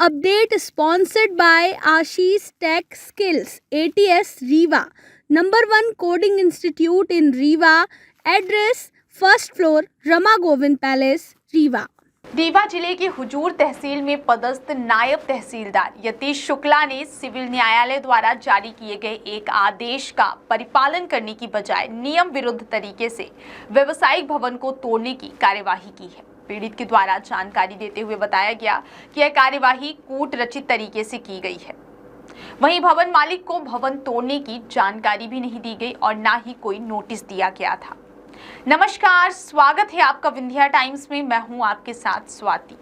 update sponsored by Ashish Tech Skills, ATS Rewa, #1 coding institute in Rewa. Address first floor, Rama Govind Palace, Rewa. Rewa जिले की हुजूर तहसील में पदस्थ नायब तहसीलदार यतीश शुक्ला ने civil न्यायालय द्वारा जारी किए गए एक आदेश का परिपालन करने की बजाय नियम विरुद्ध तरीके से व्यवसायिक भवन को तोड़ने की कार्यवाही की है। पीड़ित के द्वारा जानकारी देते हुए बताया गया कि यह कार्यवाही कूट रचित तरीके से की गई है। वहीं भवन मालिक को भवन तोड़ने की जानकारी भी नहीं दी गई और न ही कोई नोटिस दिया गया था। नमस्कार, स्वागत है आपका विंध्या टाइम्स में। मैं हूं आपके साथ स्वाति।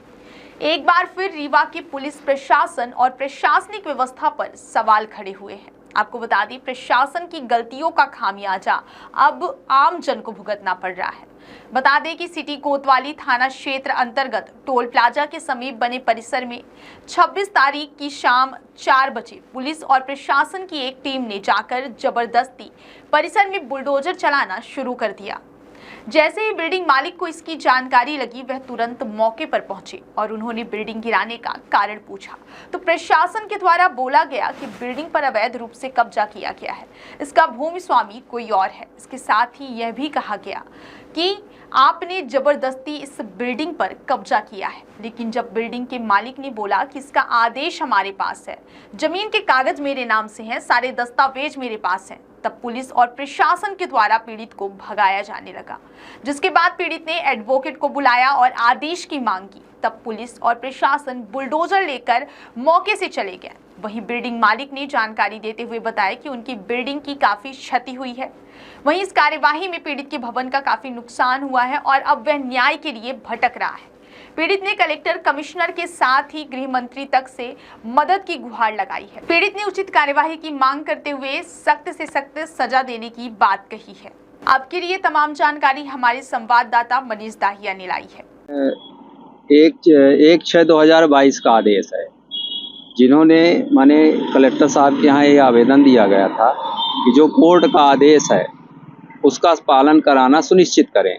एक बार फिर रीवा की पुलिस प्रशासन और प्रशासनिक व्यवस्था पर सवाल खड़े हुए हैं। आपको बता दें, प्रशासन की गलतियों का खामियाजा अब आम जन को भुगतना पड़ रहा है। बता दें कि सिटी कोतवाली थाना क्षेत्र अंतर्गत टोल प्लाजा के समीप बने परिसर में 26 तारीख की शाम 4 बजे पुलिस और प्रशासन की एक टीम ने जाकर जबरदस्ती परिसर में बुलडोजर चलाना शुरू कर दिया। जैसे ही बिल्डिंग मालिक को इसकी जानकारी लगी, वह तुरंत मौके पर पहुंचे और उन्होंने बिल्डिंग गिराने का कारण पूछा तो प्रशासन के द्वारा बोला गया कि बिल्डिंग पर अवैध रूप से कब्जा किया गया है, इसका भूमि स्वामी कोई और है। इसके साथ ही यह भी कहा गया कि आपने जबरदस्ती इस बिल्डिंग पर कब्जा किया है। लेकिन जब बिल्डिंग के मालिक ने बोला कि इसका आदेश हमारे पास है, जमीन के कागज मेरे नाम से हैं, सारे दस्तावेज मेरे पास हैं, तब पुलिस और प्रशासन के द्वारा पीड़ित को भगाया जाने लगा। जिसके बाद पीड़ित ने एडवोकेट को बुलाया और आदेश की मांग की। तब पुलिस और प्रशासन बुलडोजर लेकर मौके से चले गए। वहीं बिल्डिंग मालिक ने जानकारी देते हुए बताया कि उनकी बिल्डिंग की काफी क्षति हुई है। वहीं इस कार्यवाही में पीड़ित के भवन का काफी नुकसान हुआ है और अब वह न्याय के लिए भटक रहा है। पीड़ित ने कलेक्टर, कमिश्नर के साथ ही गृह मंत्री तक से मदद की गुहार लगाई है। पीड़ित ने उचित कार्यवाही की मांग करते हुए सख्त से सख्त सजा देने की बात कही है। आपके लिए तमाम जानकारी हमारे संवाददाता मनीष दाहिया ने लाई है। 1/6/2022 का आदेश है, जिन्होंने माने कलेक्टर साहब के यहाँ ये आवेदन दिया गया था कि जो कोर्ट का आदेश है उसका पालन कराना सुनिश्चित करें।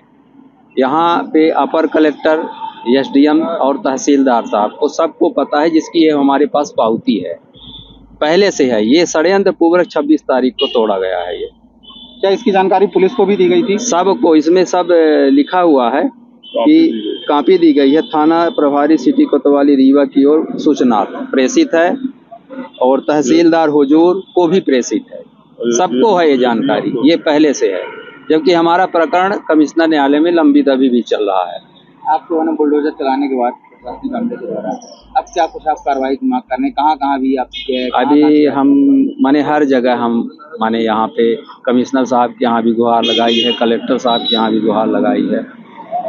यहाँ पे अपर कलेक्टर, एसडीएम और तहसीलदार साहब को सबको पता है, जिसकी ये हमारे पास पावती है, पहले से है। ये षड्यंत्र पूर्वक 26 तारीख को तोड़ा गया है। ये क्या इसकी जानकारी पुलिस को भी दी गई थी? सबको इसमें सब लिखा हुआ है कि कॉपी दी गई है। थाना प्रभारी सिटी कोतवाली रीवा की ओर सूचना प्रेषित है और तहसीलदार हुजूर को भी प्रेषित है। सबको है ये जानकारी, ये पहले से है। जबकि हमारा प्रकरण कमिश्नर न्यायालय में लंबित अभी भी चल रहा है। आपको बुलडोजर चलाने के बाद प्रशासनिक अमले के द्वारा अब क्या कुछ आप कार्रवाई की मांग करने, कहाँ भी आप अभी हम माने हर जगह हम माने यहाँ पे कमिश्नर साहब के यहाँ भी गुहार लगाई है, कलेक्टर साहब के यहाँ भी गुहार लगाई है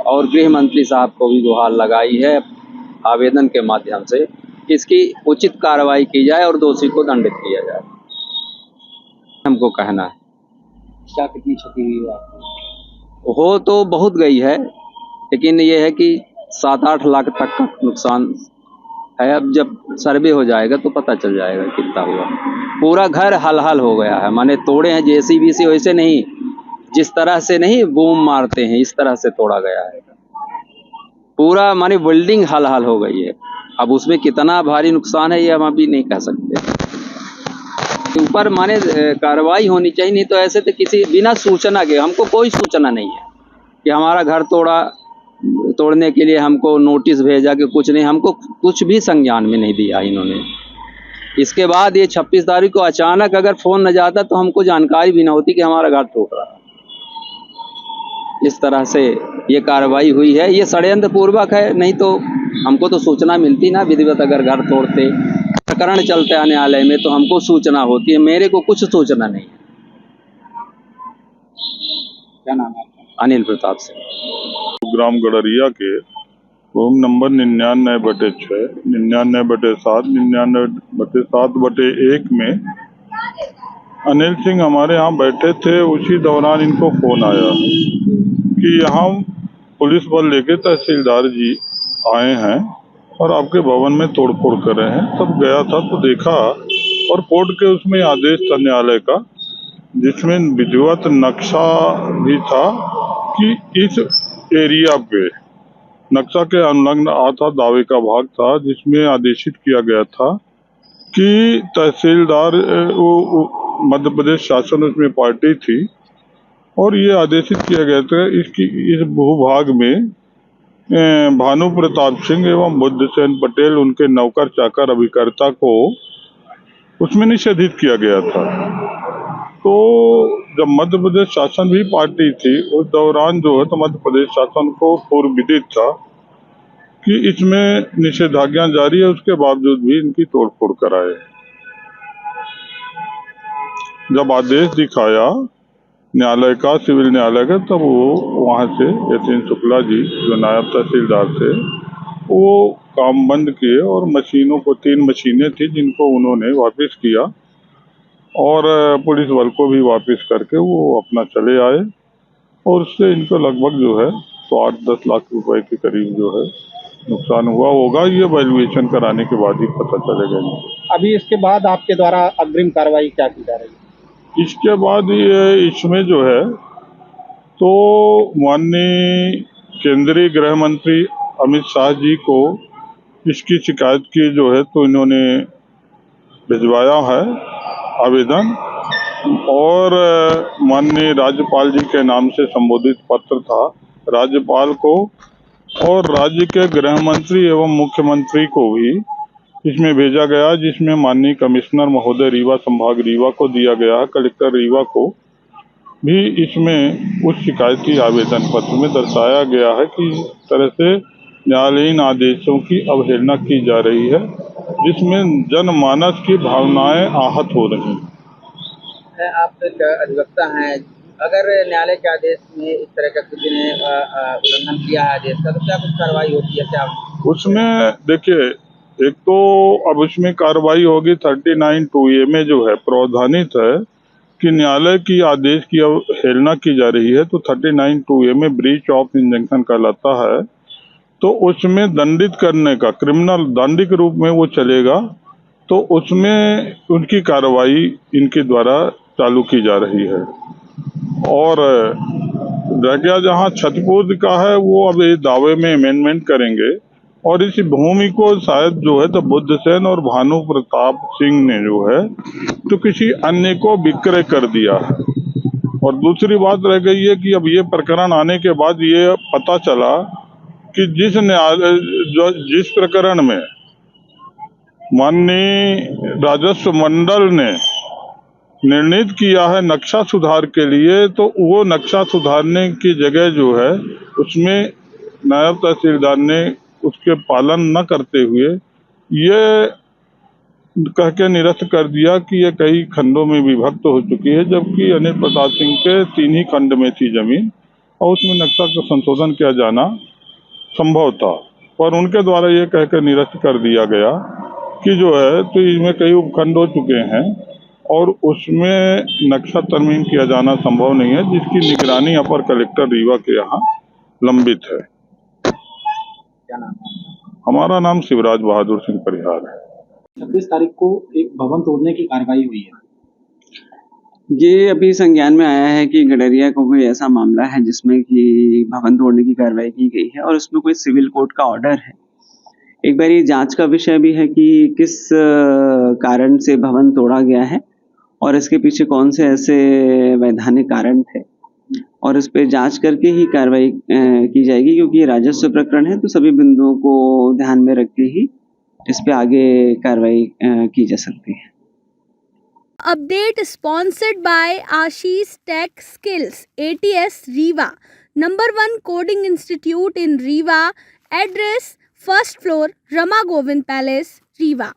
और गृह मंत्री साहब को भी गुहार लगाई है आवेदन के माध्यम से कि इसकी उचित कार्रवाई की जाए और दोषी को दंडित किया जाए। हमको कहना है। क्या कितनी क्षति हुई है आपको? हो तो बहुत गई है, लेकिन ये है कि 7-8 लाख तक का नुकसान है। अब जब सर्वे हो जाएगा तो पता चल जाएगा कितना हुआ। पूरा घर हल हो गया है, माने तोड़े हैं जेसीबी से, वैसे नहीं, जिस तरह से नहीं बूम मारते हैं इस तरह से तोड़ा गया है। पूरा माने बिल्डिंग हल हो गई है। अब उसमें कितना भारी नुकसान है ये हम अभी नहीं कह सकते। ऊपर माने कार्रवाई होनी चाहिए, नहीं तो ऐसे तो किसी बिना सूचना के, हमको कोई सूचना नहीं है कि हमारा घर तोड़ने के लिए हमको नोटिस भेजा कि कुछ नहीं, हमको कुछ भी संज्ञान में नहीं दिया इन्होंने। इसके बाद ये 26 तारीख को अचानक अगर फोन न जाता तो हमको जानकारी भी ना होती कि हमारा घर टूट रहा है। इस तरह से ये कार्रवाई हुई है, ये षड्यंत्र पूर्वक है। नहीं तो हमको तो सूचना मिलती ना, विधिवत अगर घर तोड़ते, प्रकरण चलते न्यायालय में तो हमको सूचना होती है। मेरे को कुछ सूचना नहीं है। क्या नाम है? अनिल प्रताप सिंह, ग्राम गड़रिया के रूम नंबर 99/6, 99/7, 99/7/1 में अनिल सिंह हमारे यहाँ बैठे थे। उसी दौरान इनको फोन आया कि यहाँ पुलिस बल लेके तहसीलदार जी आए हैं और आपके भवन में तोड़फोड़ कर रहे हैं। तब गया था तो देखा, और कोर्ट के उसमें आदेश था न्यायालय का, जिसमें विधिवत नक्शा भी था कि इस एरिया पे नक्शा के अनुलग्न आता दावे का भाग था, जिसमें आदेशित किया गया था कि तहसीलदार मध्य प्रदेश शासन उसमें पार्टी थी और ये आदेशित किया गया था इस भूभाग में भानु प्रताप सिंह एवं बुद्धसेन पटेल उनके नौकर चाकर अभिकर्ता को उसमें निषेधित किया गया था। तो जब मध्य प्रदेश शासन भी पार्टी थी उस दौरान जो है तो मध्य प्रदेश शासन को पूर्व विदित था कि इसमें निषेधाज्ञा जारी है, उसके बावजूद भी इनकी तोड़फोड़ कराए। जब आदेश दिखाया न्यायालय का, सिविल न्यायालय का, तब वो वहां से यतीन शुक्ला जी जो नायब तहसीलदार थे वो काम बंद किए और मशीनों को 3 मशीनें थी जिनको उन्होंने वापस किया और पुलिस बल को भी वापस करके वो अपना चले आए और उससे इनको लगभग जो है तो 8-10 लाख रुपए के करीब जो है नुकसान हुआ होगा। ये वैल्यूएशन कराने के बाद ही पता चलेगा इनको। अभी इसके बाद आपके द्वारा अग्रिम कार्रवाई क्या की जा रही है? इसके बाद ये इसमें जो है तो माननीय केंद्रीय गृह मंत्री अमित शाह जी को इसकी शिकायत की जो है तो इन्होंने भिजवाया है आवेदन और माननीय राज्यपाल जी के नाम से संबोधित पत्र था राज्यपाल को और राज्य के गृह मंत्री एवं मुख्यमंत्री को भी इसमें भेजा गया, जिसमें माननीय कमिश्नर महोदय रीवा संभाग रीवा को दिया गया है। कलेक्टर रीवा को भी इसमें उस शिकायती आवेदन पत्र में दर्शाया गया है कि इस तरह से न्यायालयीन आदेशों की अवहेलना की जा रही है, जिसमें जनमानस की भावनाएं आहत हो रही हैं। आप एक अधिवक्ता हैं, अगर न्यायालय के आदेश में इस तरह का किसी ने उल्लंघन किया है आदेश का तो क्या कुछ कार्रवाई होती है? क्या उसमें देखिए, एक तो अब उसमें कार्रवाई होगी 39(2)A में जो है प्रावधानित है कि न्यायालय की आदेश की अवहेलना की जा रही है तो 39(2)A में ब्रीच ऑफ इंजंक्शन कहलाता है, तो उसमें दंडित करने का क्रिमिनल दंडिक रूप में वो चलेगा, तो उसमें उनकी कार्रवाई इनके द्वारा चालू की जा रही है। और रह जहाँ क्षतिपूर्ति का है वो अब इस दावे में अमेंडमेंट करेंगे और इस भूमि को शायद जो है तो बुद्धसेन और भानु प्रताप सिंह ने जो है तो किसी अन्य को विक्रय कर दिया है। और दूसरी बात रह गई है कि अब ये प्रकरण आने के बाद ये पता चला कि जिस प्रकरण में माननीय राजस्व मंडल ने निर्णित किया है नक्शा सुधार के लिए, तो वो नक्शा सुधारने की जगह जो है उसमें नायब तहसीलदार ने उसके पालन न करते हुए ये कह के निरस्त कर दिया कि ये कई खंडों में विभक्त हो चुकी है, जबकि अनिल प्रताप सिंह के 3 ही खंड में थी जमीन और उसमें नक्शा का संशोधन किया जाना संभव था, पर उनके द्वारा ये कह के निरस्त कर दिया गया कि जो है तो इसमें कई उपखंड हो चुके हैं और उसमें नक्शा तरमीम किया जाना संभव नहीं है, जिसकी निगरानी अपर कलेक्टर रीवा के यहाँ लंबित है। क्या नाम है? हमारा नाम शिवराज बहादुर सिंह परिहार है। 26 तारीख को एक भवन तोड़ने की कार्रवाई हुई है। ये अभी संज्ञान में आया है कि गडरिया को कोई ऐसा मामला है जिसमें कि भवन तोड़ने की कार्रवाई की गई है और उसमें कोई सिविल कोर्ट का ऑर्डर है। एक बार ये जांच का विषय भी है कि किस कारण से भवन तोड़ा गया है और इसके पीछे कौन से ऐसे वैधानिक कारण थे और इस पे जांच करके ही कार्रवाई की जाएगी, क्योंकि ये राजस्व प्रकरण है तो सभी बिंदुओं को ध्यान में रख के ही इस पे आगे कार्रवाई की जा सकती है। Update sponsored by Ashish Tech Skills, ATS Rewa, #1 coding institute in Rewa. Address: 1st floor, Rama Govind Palace, Rewa.